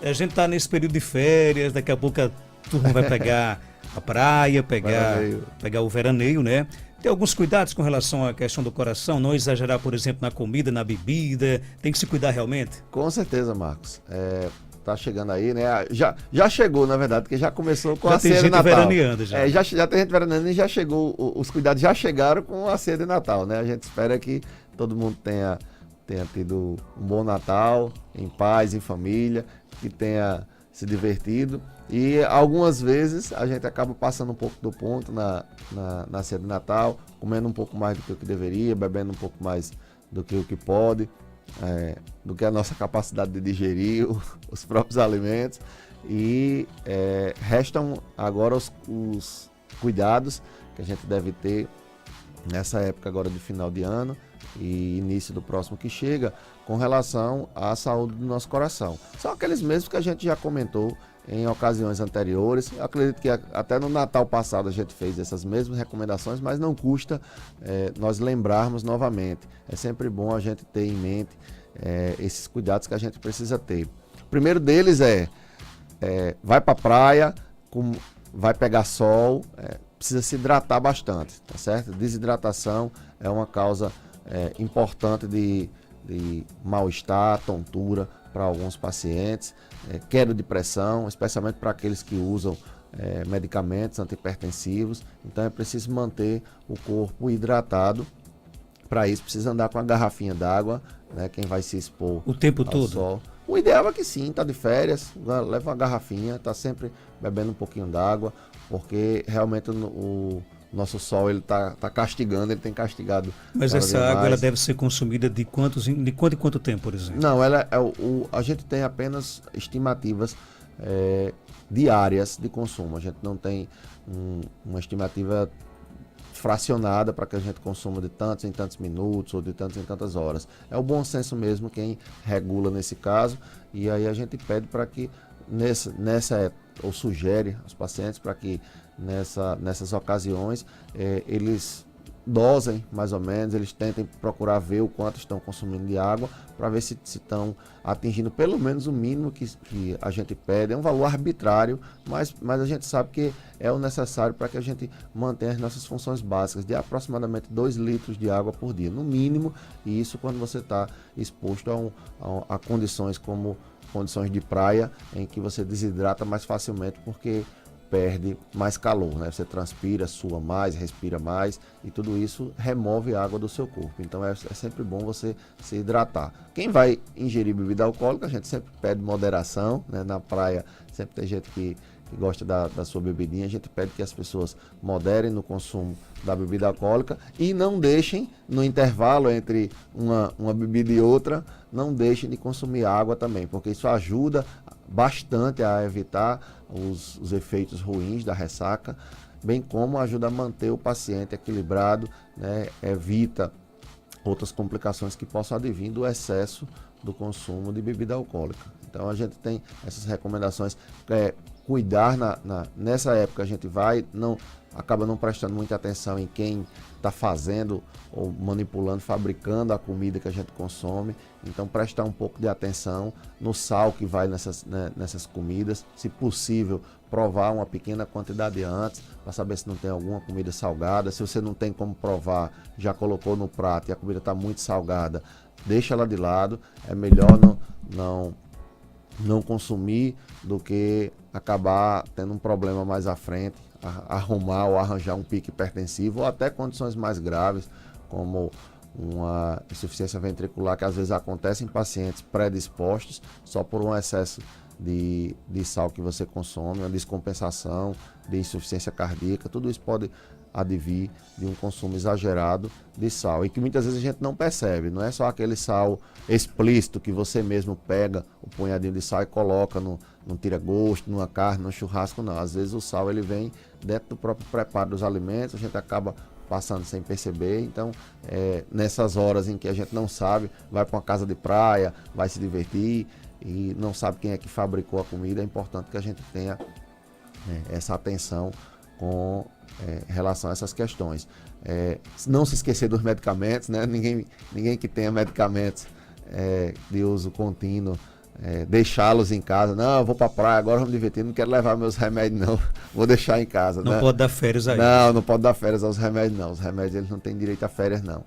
A gente está nesse período de férias, daqui a pouco a turma vai pegar a praia, pegar o veraneio, né? Tem alguns cuidados com relação à questão do coração, não exagerar, por exemplo, na comida, na bebida, tem que se cuidar realmente? Com certeza, Marcos. Tá chegando aí, né? Já chegou, na verdade, porque já começou com a ceia de Natal. Já tem gente veraneando já. Já tem gente veraneando e já chegou, os cuidados já chegaram com a ceia de Natal, né? A gente espera que todo mundo tenha tido um bom Natal, em paz, em família, que tenha se divertido. E algumas vezes a gente acaba passando um pouco do ponto na ceia de Natal, comendo um pouco mais do que o que deveria, bebendo um pouco mais do que o que pode, do que a nossa capacidade de digerir os próprios alimentos. E restam agora os cuidados que a gente deve ter nessa época agora de final de ano e início do próximo que chega, com relação à saúde do nosso coração. São aqueles mesmos que a gente já comentou em ocasiões anteriores. Eu acredito que até no Natal passado a gente fez essas mesmas recomendações, mas não custa nós lembrarmos novamente. É sempre bom a gente ter em mente esses cuidados que a gente precisa ter. O primeiro deles vai para a praia, vai pegar sol, precisa se hidratar bastante, tá certo? Desidratação é uma causa importante de mal-estar, tontura para alguns pacientes, queda de pressão, especialmente para aqueles que usam medicamentos antihipertensivos. Então é preciso manter o corpo hidratado. Para isso precisa andar com a garrafinha d'água, né? Quem vai se expor o tempo ao todo. sol. O ideal é que sim, tá de férias, leva uma garrafinha, tá sempre bebendo um pouquinho d'água, porque realmente o nosso sol ele tá castigando, ele tem castigado. Mas essa água ela deve ser consumida de quanto em quanto tempo, por exemplo? Não, a gente tem apenas estimativas diárias de consumo. A gente não tem uma estimativa fracionada para que a gente consuma de tantos em tantos minutos ou de tantos em tantas horas. É o bom senso mesmo quem regula nesse caso, e aí a gente pede para que ou sugere aos pacientes para que nessas ocasiões eles dosem mais ou menos, eles tentem procurar ver o quanto estão consumindo de água para ver se estão atingindo pelo menos o mínimo que a gente pede. É um valor arbitrário, mas a gente sabe que é o necessário para que a gente mantenha as nossas funções básicas de aproximadamente 2 litros de água por dia, no mínimo, e isso quando você está exposto a condições como condições de praia, em que você desidrata mais facilmente porque perde mais calor, né? Você transpira, sua mais, respira mais, e tudo isso remove a água do seu corpo. Então é sempre bom você se hidratar. Quem vai ingerir bebida alcoólica, a gente sempre pede moderação, né? Na praia sempre tem gente que gosta da sua bebidinha, a gente pede que as pessoas moderem no consumo da bebida alcoólica e não deixem, no intervalo entre uma bebida e outra, não deixem de consumir água também, porque isso ajuda bastante a evitar os efeitos ruins da ressaca, bem como ajuda a manter o paciente equilibrado, né? Evita outras complicações que possam advir do excesso do consumo de bebida alcoólica. Então a gente tem essas recomendações, cuidar nessa época a gente acaba não prestando muita atenção em quem está fazendo ou manipulando, fabricando a comida que a gente consome. Então prestar um pouco de atenção no sal que vai nessas comidas, se possível provar uma pequena quantidade antes para saber se não tem alguma comida salgada. Se você não tem como provar, já colocou no prato e a comida está muito salgada, deixa ela de lado. É melhor não consumir do que acabar tendo um problema mais à frente, arrumar ou arranjar um pico hipertensivo ou até condições mais graves, como uma insuficiência ventricular, que às vezes acontece em pacientes predispostos só por um excesso de sal que você consome, uma descompensação de insuficiência cardíaca. Tudo isso pode advir de um consumo exagerado de sal e que muitas vezes a gente não percebe. Não é só aquele sal explícito que você mesmo pega o punhadinho de sal e coloca num tira-gosto, numa carne, num churrasco, não. Às vezes o sal ele vem dentro do próprio preparo dos alimentos, a gente acaba passando sem perceber. Então nessas horas em que a gente não sabe, vai para uma casa de praia, vai se divertir e não sabe quem é que fabricou a comida, é importante que a gente tenha essa atenção com relação a essas questões. Não se esquecer dos medicamentos, né? Ninguém que tenha medicamentos de uso contínuo deixá-los em casa. Não, eu vou para a praia, agora vamos me divertir, não quero levar meus remédios não, vou deixar em casa. Não, né? Pode dar férias aí. Não pode dar férias aos remédios não, os remédios eles não têm direito a férias não.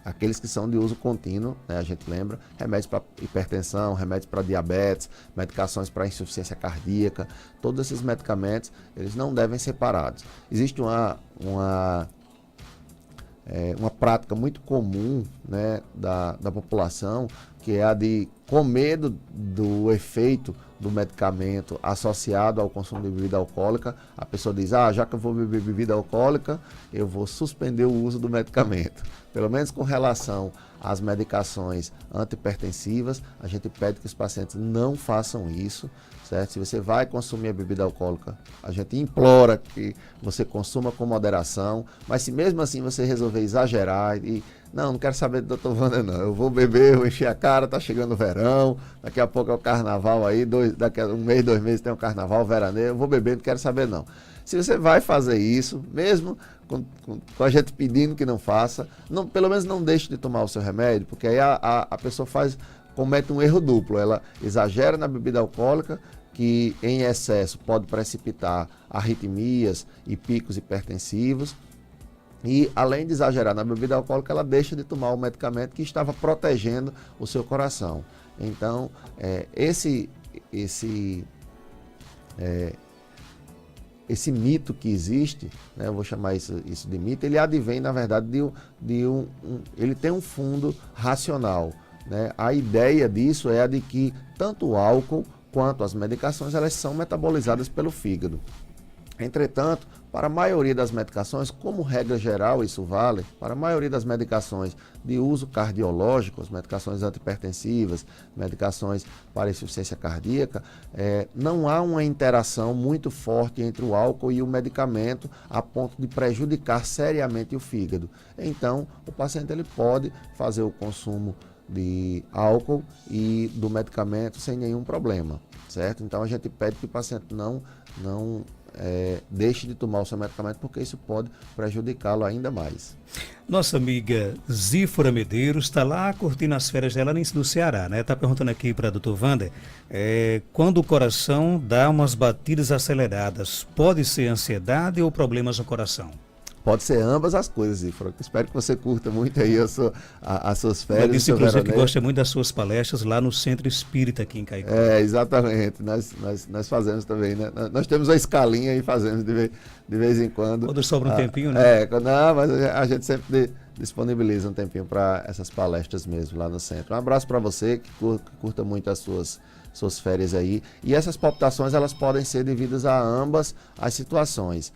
Aqueles que são de uso contínuo, né, a gente lembra, remédios para hipertensão, remédios para diabetes, medicações para insuficiência cardíaca, todos esses medicamentos, eles não devem ser parados. Existe uma prática muito comum, né, da população, que é a de, com medo do efeito do medicamento associado ao consumo de bebida alcoólica, a pessoa diz, já que eu vou beber bebida alcoólica, eu vou suspender o uso do medicamento. Pelo menos com relação às medicações antihipertensivas, a gente pede que os pacientes não façam isso, certo? Se você vai consumir a bebida alcoólica, a gente implora que você consuma com moderação, mas se mesmo assim você resolver exagerar e não quero saber do Dr. Wander não, eu vou beber, vou encher a cara, tá chegando o verão, daqui a pouco é o carnaval aí, daqui a um mês, 2 meses tem o carnaval, o veraneio, eu vou beber, não quero saber não. Se você vai fazer isso, mesmo com a gente pedindo que não faça, pelo menos não deixe de tomar o seu remédio, porque aí a pessoa comete um erro duplo, ela exagera na bebida alcoólica, que em excesso pode precipitar arritmias e picos hipertensivos, e além de exagerar na bebida alcoólica, ela deixa de tomar o medicamento que estava protegendo o seu coração. Então, esse mito que existe, né, eu vou chamar isso de mito, ele advém, na verdade, ele tem um fundo racional. Né? A ideia disso é a de que tanto o álcool quanto as medicações, elas são metabolizadas pelo fígado. Entretanto, para a maioria das medicações, como regra geral isso vale, para a maioria das medicações de uso cardiológico, as medicações antihipertensivas, medicações para insuficiência cardíaca, não há uma interação muito forte entre o álcool e o medicamento a ponto de prejudicar seriamente o fígado. Então, o paciente ele pode fazer o consumo de álcool e do medicamento sem nenhum problema, certo? Então, a gente pede que o paciente não deixe de tomar o seu medicamento, porque isso pode prejudicá-lo ainda mais. Nossa amiga Zífora Medeiros está lá curtindo as férias dela no Ceará, né? Está perguntando aqui para o Dr. Wander, quando o coração dá umas batidas aceleradas, pode ser ansiedade ou problemas no coração? Pode ser ambas as coisas, Zífora. Espero que você curta muito aí as suas férias. Ela disse, inclusive, que gosta muito das suas palestras lá no Centro Espírita aqui em Caicó. Exatamente. Nós fazemos também, né? Nós temos a escalinha e fazemos de vez em quando. Quando sobra um tempinho, né? Não, mas a gente sempre disponibiliza um tempinho para essas palestras mesmo lá no centro. Um abraço para você, que curta muito as suas férias aí. E essas palpitações, elas podem ser devidas a ambas as situações.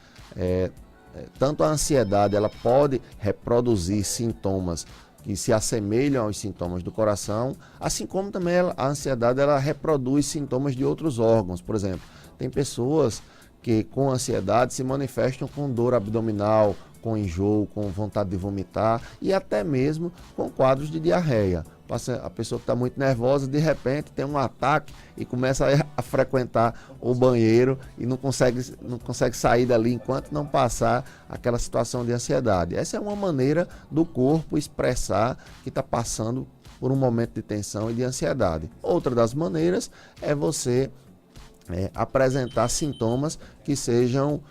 Tanto a ansiedade, ela pode reproduzir sintomas que se assemelham aos sintomas do coração, assim como também a ansiedade, ela reproduz sintomas de outros órgãos. Por exemplo, tem pessoas que com ansiedade se manifestam com dor abdominal, com enjoo, com vontade de vomitar e até mesmo com quadros de diarreia. A pessoa que está muito nervosa, de repente tem um ataque e começa a frequentar o banheiro e não consegue sair dali enquanto não passar aquela situação de ansiedade. Essa é uma maneira do corpo expressar que está passando por um momento de tensão e de ansiedade. Outra das maneiras é você apresentar sintomas que sejam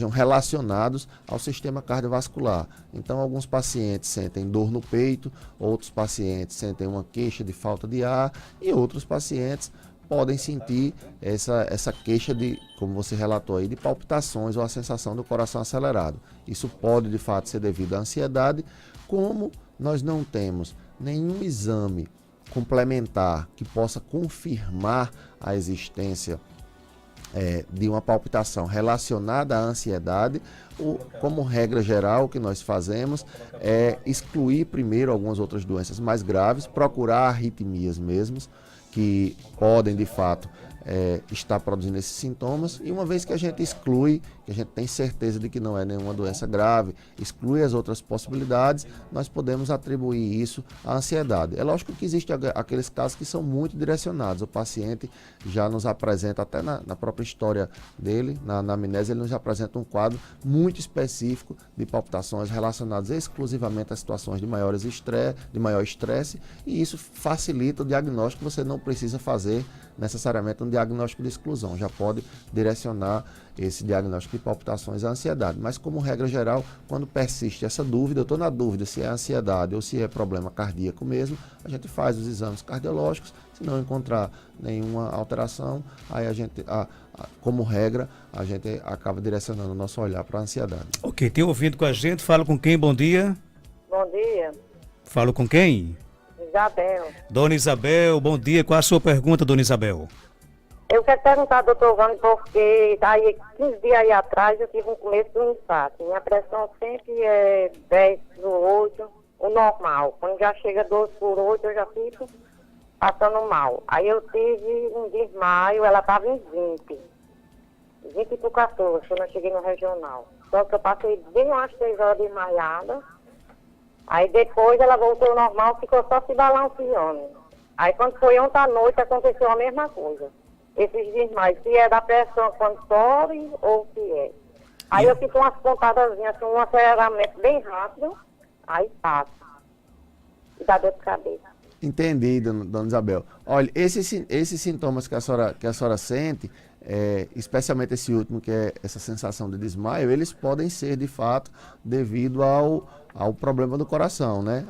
relacionados ao sistema cardiovascular. Então, alguns pacientes sentem dor no peito, outros pacientes sentem uma queixa de falta de ar e outros pacientes podem sentir essa queixa de, como você relatou aí, de palpitações ou a sensação do coração acelerado. Isso pode, de fato, ser devido à ansiedade, como nós não temos nenhum exame complementar que possa confirmar a existência de uma palpitação relacionada à ansiedade, como regra geral, o que nós fazemos é excluir primeiro algumas outras doenças mais graves, procurar arritmias mesmo, que podem de fato está produzindo esses sintomas, e uma vez que a gente exclui, que a gente tem certeza de que não é nenhuma doença grave, exclui as outras possibilidades, nós podemos atribuir isso à ansiedade. É lógico que existem aqueles casos que são muito direcionados. O paciente já nos apresenta, até na própria história dele, na anamnese, ele nos apresenta um quadro muito específico de palpitações relacionadas exclusivamente a situações de maior estresse, e isso facilita o diagnóstico. Você não precisa fazer necessariamente um diagnóstico de exclusão, já pode direcionar esse diagnóstico de palpitações à ansiedade. Mas, como regra geral, quando persiste essa dúvida, eu estou na dúvida se é ansiedade ou se é problema cardíaco mesmo, a gente faz os exames cardiológicos. Se não encontrar nenhuma alteração, aí a gente, como regra, a gente acaba direcionando o nosso olhar para a ansiedade. Ok, tem ouvido com a gente, fala com quem? Bom dia. Bom dia, Falo com quem? Isabel. Dona Isabel, bom dia. Qual a sua pergunta, Dona Isabel? Eu quero perguntar, doutor Vânia, porque aí, 15 dias aí atrás eu tive um começo de um infarto. Minha pressão sempre é 10/8, o normal. Quando já chega 12/8, eu já fico passando mal. Aí eu tive um desmaio, ela estava em 20/14, quando eu cheguei no regional. Só que eu passei bem umas 3 horas desmaiada. Aí depois ela voltou ao normal, ficou só se balanceando. Aí quando foi ontem à noite aconteceu a mesma coisa. Esses desmaios, se é da pressão quando sobe ou se é. Aí eu fico umas pontadazinhas, assim, um aceleramento bem rápido, aí passa. E dá dor de cabeça. Entendi, dona Isabel. Olha, esses sintomas que a senhora sente, especialmente esse último, que é essa sensação de desmaio, eles podem ser, de fato, devido ao problema do coração, né?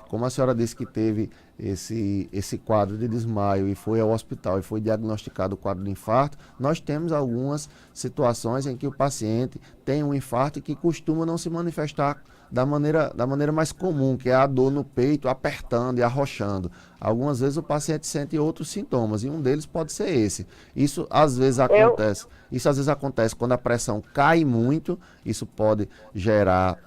Como a senhora disse que teve esse quadro de desmaio e foi ao hospital e foi diagnosticado o quadro de infarto, nós temos algumas situações em que o paciente tem um infarto e que costuma não se manifestar da maneira mais comum, que é a dor no peito apertando e arrochando. Algumas vezes o paciente sente outros sintomas e um deles pode ser esse. Isso às vezes acontece quando a pressão cai muito, isso pode gerar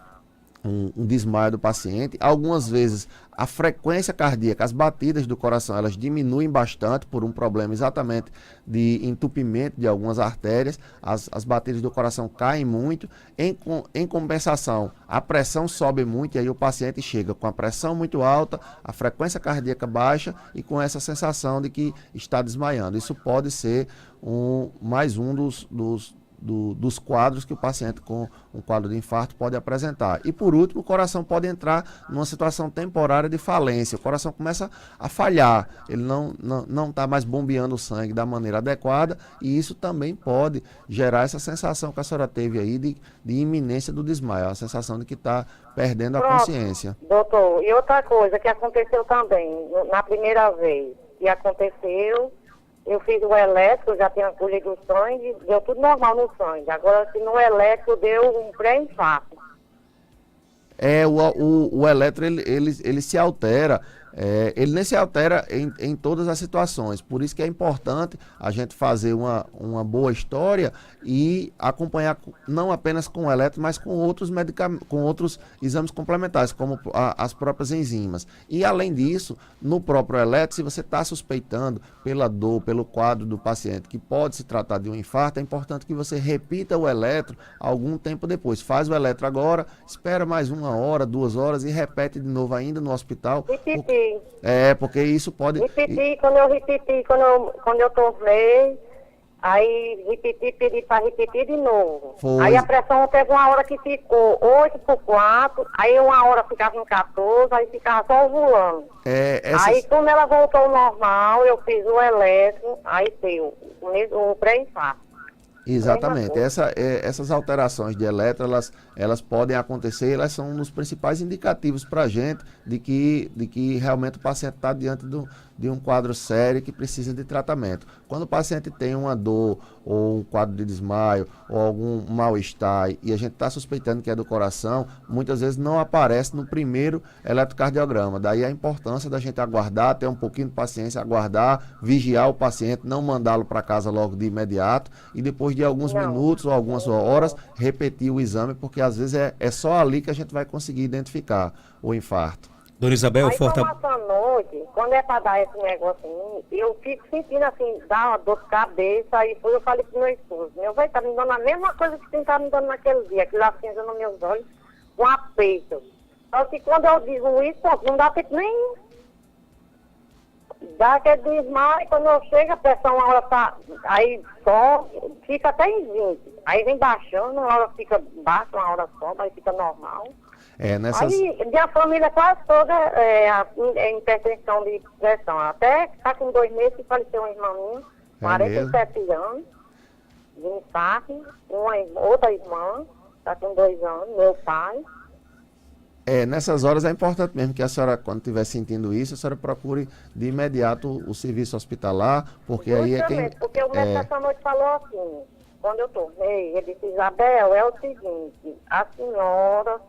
um desmaio do paciente. Algumas vezes a frequência cardíaca, as batidas do coração, elas diminuem bastante por um problema exatamente de entupimento de algumas artérias. As batidas do coração caem muito. Em compensação, a pressão sobe muito e aí o paciente chega com a pressão muito alta, a frequência cardíaca baixa e com essa sensação de que está desmaiando. Isso pode ser mais um dos quadros que o paciente com um quadro de infarto pode apresentar. E por último, o coração pode entrar numa situação temporária de falência. O coração começa a falhar, ele não está mais bombeando o sangue da maneira adequada, e isso também pode gerar essa sensação que a senhora teve aí de iminência do desmaio, a sensação de que está perdendo a consciência. Doutor, e outra coisa que aconteceu também, na primeira vez que aconteceu, eu fiz o elétrico, já tinha colhido o sangue, deu tudo normal no sangue. Agora, se no elétrico deu um pré-infarto. O eletro, ele se altera, ele nem se altera em todas as situações. Por isso que é importante a gente fazer uma boa história e acompanhar não apenas com o eletro, mas com outros medicamentos, com outros exames complementares, como as próprias enzimas. E além disso, no próprio eletro, se você está suspeitando pela dor, pelo quadro do paciente, que pode se tratar de um infarto, é importante que você repita o eletro algum tempo depois. Faz o eletro agora, espera mais 1 hora, 2 horas e repete de novo ainda no hospital. Repeti. Porque isso pode... Repeti, quando eu tomei, aí pedi para repetir de novo. Foi. Aí a pressão teve uma hora que ficou 8/4, aí uma hora ficava em 14, aí ficava só ovulando. Aí quando ela voltou ao normal, eu fiz o eletro, aí deu o pré-infarto. Exatamente. Essas alterações de eletro, elas podem acontecer, elas são um dos principais indicativos para a gente de que realmente o paciente está diante de um quadro sério que precisa de tratamento. Quando o paciente tem uma dor ou um quadro de desmaio ou algum mal-estar e a gente está suspeitando que é do coração, muitas vezes não aparece no primeiro eletrocardiograma. Daí a importância da gente aguardar, ter um pouquinho de paciência, aguardar, vigiar o paciente, não mandá-lo para casa logo de imediato e depois de alguns minutos ou algumas horas repetir o exame, porque às vezes é só ali que a gente vai conseguir identificar o infarto. Dona Isabel, Aí, à noite, quando é para dar esse negócio em mim, eu fico sentindo assim, dá uma dor de cabeça, aí foi eu falei pro meu esposo, meu velho tá me dando a mesma coisa que você tá me dando naquele dia, aquilo acesa nos meus olhos, um aperto. Só que quando eu digo isso, não dá tempo nem dá aquele desmaio, quando eu chego, a pressão a hora tá, aí só, fica até em 20. Aí vem baixando, uma hora fica baixa, uma hora sobe, aí fica normal. Aí, minha família quase toda é hipertensão de pressão. Até tá com 2 meses que faleceu uma irmã minha, 47 anos, de infarto, outra irmã, tá com 2 anos, meu pai. Nessas horas é importante mesmo que a senhora, quando estiver sentindo isso, a senhora procure de imediato o serviço hospitalar, porque aí é quem... Porque o médico essa noite falou assim, quando eu tornei, ele disse, Isabel, é o seguinte, a senhora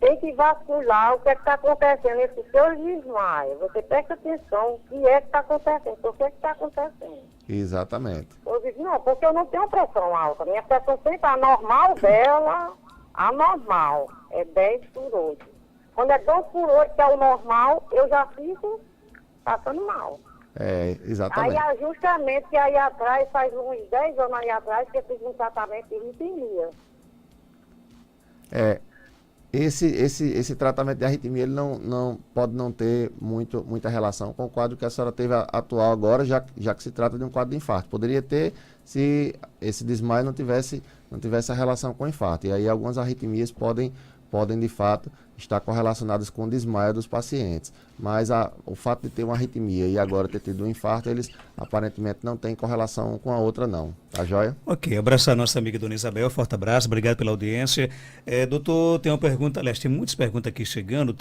tem que vasculhar o que é que está acontecendo, esse seu desmaio. Você presta atenção o que é que está acontecendo, por que está acontecendo. Exatamente. Eu disse, não, porque eu não tenho pressão alta. Minha pressão sempre, a normal dela, a normal, é 10 por 8. Quando é 12 por 8, que é o normal, eu já fico passando mal. Exatamente. Aí, justamente, que aí atrás, faz uns 10 anos aí atrás, que eu fiz um tratamento de arritmia. Esse tratamento de arritmia ele não pode não ter muita relação com o quadro que a senhora teve atual agora, já que se trata de um quadro de infarto. Poderia ter se esse desmaio não tivesse a relação com o infarto. E aí algumas arritmias podem de fato estar correlacionadas com o desmaio dos pacientes. Mas o fato de ter uma arritmia e agora ter tido um infarto, eles aparentemente não têm correlação um com a outra não. Tá joia? Ok, abraço a nossa amiga Dona Isabel, forte abraço, obrigado pela audiência. Doutor, tem uma pergunta, aliás, tem muitas perguntas aqui chegando.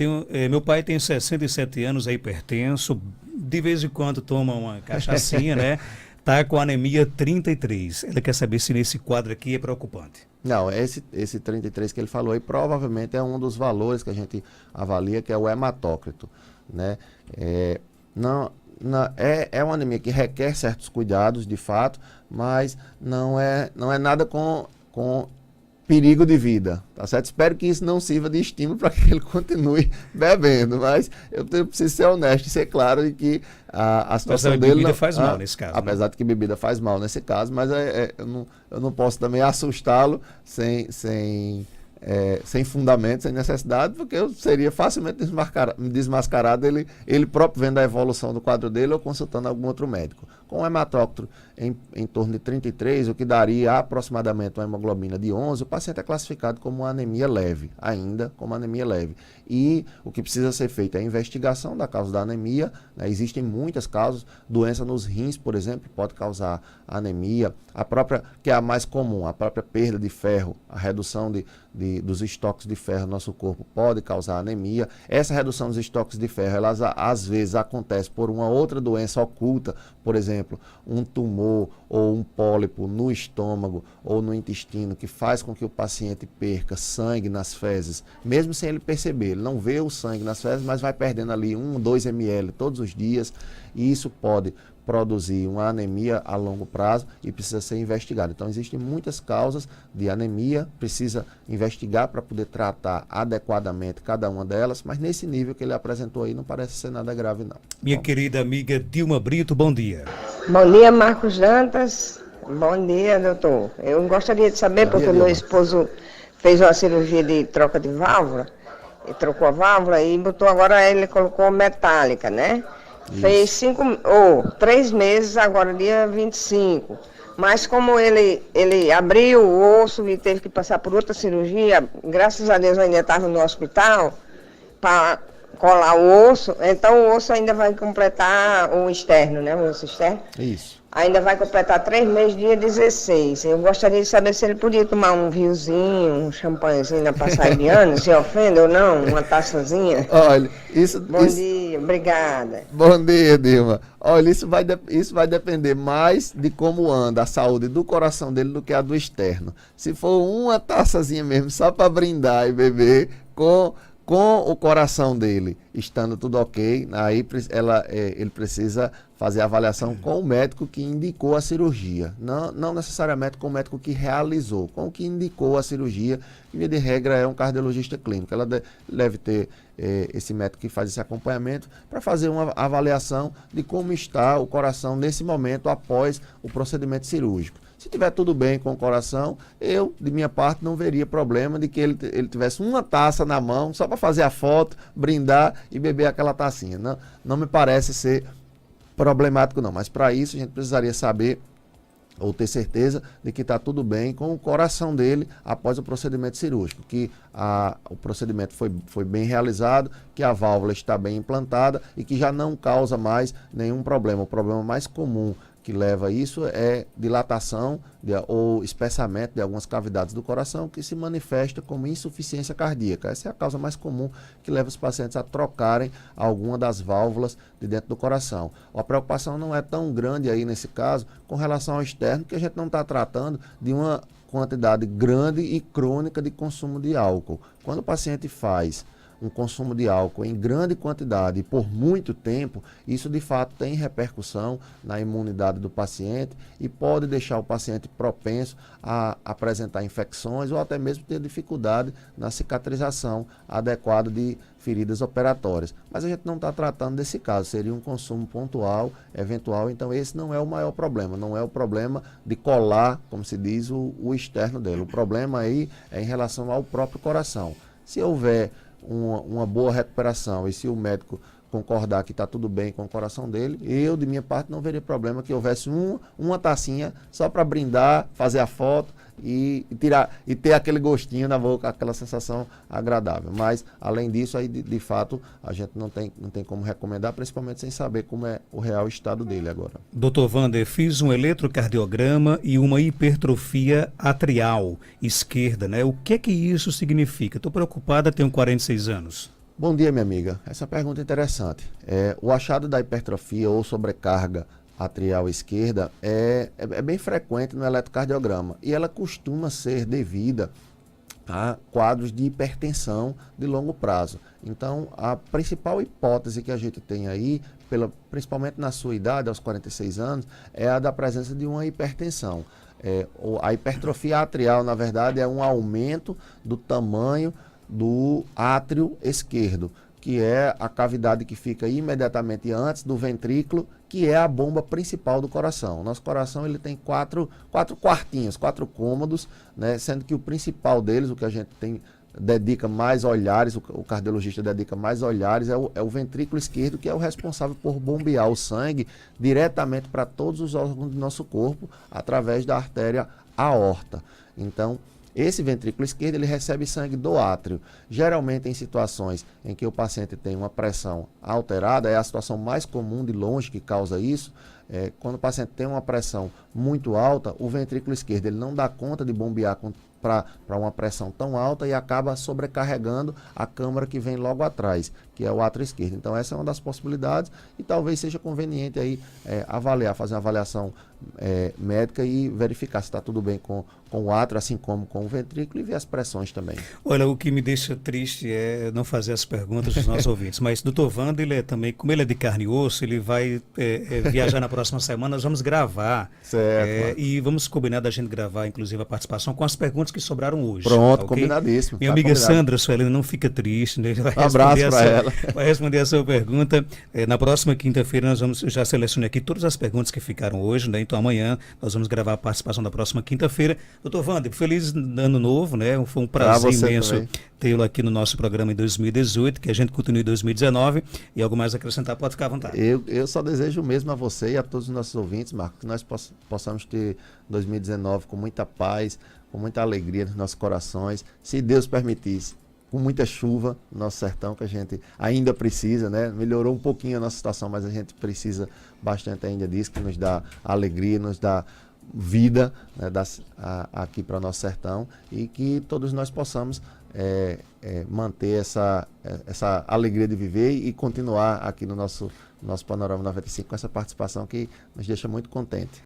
Meu pai tem 67 anos, é hipertenso, de vez em quando toma uma cachaçinha, né? Está com anemia 33. Ele quer saber se nesse quadro aqui é preocupante. Não, esse 33 que ele falou aí provavelmente é um dos valores que a gente avalia, que é o hematócrito, né? É uma anemia que requer certos cuidados, de fato, mas não é nada com perigo de vida, tá certo? Espero que isso não sirva de estímulo para que ele continue bebendo, mas eu preciso ser honesto e ser claro de que a situação dele... bebida faz mal nesse caso. Apesar de que bebida faz mal nesse caso, mas eu não posso também assustá-lo sem fundamento, sem necessidade, porque eu seria facilmente desmascarado ele próprio vendo a evolução do quadro dele ou consultando algum outro médico. Com o hematócrito em torno de 33, o que daria aproximadamente uma hemoglobina de 11, o paciente é classificado como uma anemia leve, ainda como anemia leve. E o que precisa ser feito é a investigação da causa da anemia, né? Existem muitas causas, doença nos rins, por exemplo, pode causar anemia, que é a mais comum, a própria perda de ferro, a redução dos estoques de ferro no nosso corpo pode causar anemia. Essa redução dos estoques de ferro, elas às vezes acontece por uma outra doença oculta, por exemplo, um tumor ou um pólipo no estômago ou no intestino, que faz com que o paciente perca sangue nas fezes, mesmo sem ele perceber. Ele não vê o sangue nas fezes, mas vai perdendo ali 2 ml todos os dias, e isso pode produzir uma anemia a longo prazo e precisa ser investigado. Então, existem muitas causas de anemia, precisa investigar para poder tratar adequadamente cada uma delas, mas nesse nível que ele apresentou aí não parece ser nada grave, não. Minha querida amiga Dilma Brito, bom dia. Bom dia, Marcos Dantas. Bom dia, doutor. Eu gostaria de saber, porque meu esposo fez uma cirurgia de troca de válvula, ele trocou a válvula e ele colocou metálica, né? Isso. Fez 3 meses, agora dia 25. Mas como ele abriu o osso e teve que passar por outra cirurgia, graças a Deus eu ainda estava no hospital para colar o osso, então o osso ainda vai completar o externo, né? O osso externo. Isso. Ainda vai completar 3 meses, dia 16. Eu gostaria de saber se ele podia tomar um vinhozinho, um champanhezinho na passagem de ano, se ofende ou não, uma taçazinha. Olha, Bom dia, obrigada. Bom dia, Dilma. Olha, isso vai depender mais de como anda a saúde do coração dele do que a do externo. Se for uma taçazinha mesmo, só para brindar e beber com o coração dele estando tudo ok, aí ele precisa fazer a avaliação com o médico que indicou a cirurgia. Não necessariamente com o médico que realizou, com o que indicou a cirurgia, que via de regra é um cardiologista clínico. Ela deve ter esse médico que faz esse acompanhamento para fazer uma avaliação de como está o coração nesse momento após o procedimento cirúrgico. Se tiver tudo bem com o coração, eu, de minha parte, não veria problema de que ele tivesse uma taça na mão só para fazer a foto, brindar e beber aquela tacinha. Não me parece ser problemático não, mas para isso a gente precisaria saber ou ter certeza de que está tudo bem com o coração dele após o procedimento cirúrgico, que o procedimento foi bem realizado, que a válvula está bem implantada e que já não causa mais nenhum problema. O problema mais comum que leva a isso é dilatação ou espessamento de algumas cavidades do coração que se manifesta como insuficiência cardíaca. Essa é a causa mais comum que leva os pacientes a trocarem alguma das válvulas de dentro do coração. A preocupação não é tão grande aí nesse caso com relação ao externo, que a gente não está tratando de uma quantidade grande e crônica de consumo de álcool. Quando o paciente faz um consumo de álcool em grande quantidade e por muito tempo, isso de fato tem repercussão na imunidade do paciente e pode deixar o paciente propenso a apresentar infecções ou até mesmo ter dificuldade na cicatrização adequada de feridas operatórias. Mas a gente não está tratando desse caso, seria um consumo pontual, eventual, então esse não é o maior problema, não é o problema de colar, como se diz, o externo dele. O problema aí é em relação ao próprio coração. Se houver uma boa recuperação e se o médico concordar que está tudo bem com o coração dele, eu, de minha parte, não veria problema que houvesse uma tacinha só para brindar, fazer a foto e ter aquele gostinho na boca, aquela sensação agradável. Mas, além disso, aí de fato, a gente não tem como recomendar, principalmente sem saber como é o real estado dele agora. Dr. Wander, fiz um eletrocardiograma e uma hipertrofia atrial esquerda, né? O que é que isso significa? Estou preocupada, tenho 46 anos. Bom dia, minha amiga. Essa pergunta é interessante. O achado da hipertrofia ou sobrecarga atrial esquerda é bem frequente no eletrocardiograma e ela costuma ser devida a quadros de hipertensão de longo prazo. Então, a principal hipótese que a gente tem aí, principalmente na sua idade, aos 46 anos, é a da presença de uma hipertensão. A hipertrofia atrial, na verdade, é um aumento do tamanho do átrio esquerdo, que é a cavidade que fica imediatamente antes do ventrículo, que é a bomba principal do coração. O nosso coração ele tem quatro quartinhos, 4 cômodos, né, sendo que o principal deles, o que a gente dedica mais olhares, o cardiologista dedica mais olhares, é o ventrículo esquerdo, que é o responsável por bombear o sangue diretamente para todos os órgãos do nosso corpo, através da artéria aorta. Então, esse ventrículo esquerdo ele recebe sangue do átrio. Geralmente em situações em que o paciente tem uma pressão alterada, é a situação mais comum de longe que causa isso. Quando o paciente tem uma pressão muito alta, o ventrículo esquerdo ele não dá conta de bombear para uma pressão tão alta e acaba sobrecarregando a câmara que vem logo atrás, que é o átrio esquerdo. Então essa é uma das possibilidades e talvez seja conveniente aí fazer uma avaliação médica e verificar se está tudo bem com o átrio, assim como com o ventrículo, e ver as pressões também. Olha, o que me deixa triste é não fazer as perguntas dos nossos ouvintes, mas o Dr. Wander, ele também, como ele é de carne e osso, ele vai viajar na próxima semana, nós vamos gravar. Certo. E vamos combinar da gente gravar, inclusive, a participação com as perguntas que sobraram hoje. Pronto, okay? Combinadíssimo. Minha amiga Sandra Suelina, não fica triste, né? Um abraço para ela. Vai responder a sua pergunta. Na próxima quinta-feira, eu já selecionei aqui todas as perguntas que ficaram hoje, né? Então amanhã nós vamos gravar a participação da próxima quinta-feira. Doutor Wander, feliz ano novo, né? Foi um prazer imenso tê-lo aqui no nosso programa em 2018, que a gente continue em 2019. E algo mais a acrescentar, pode ficar à vontade. Eu só desejo o mesmo a você e a todos os nossos ouvintes, Marco, que nós possamos ter 2019 com muita paz, com muita alegria nos nossos corações, se Deus permitisse, com muita chuva no nosso sertão, que a gente ainda precisa, né? Melhorou um pouquinho a nossa situação, mas a gente precisa bastante ainda disso, que nos dá alegria, nos dá vida, né, aqui para o nosso sertão, e que todos nós possamos manter essa alegria de viver e continuar aqui no nosso Panorama 95 com essa participação que nos deixa muito contente.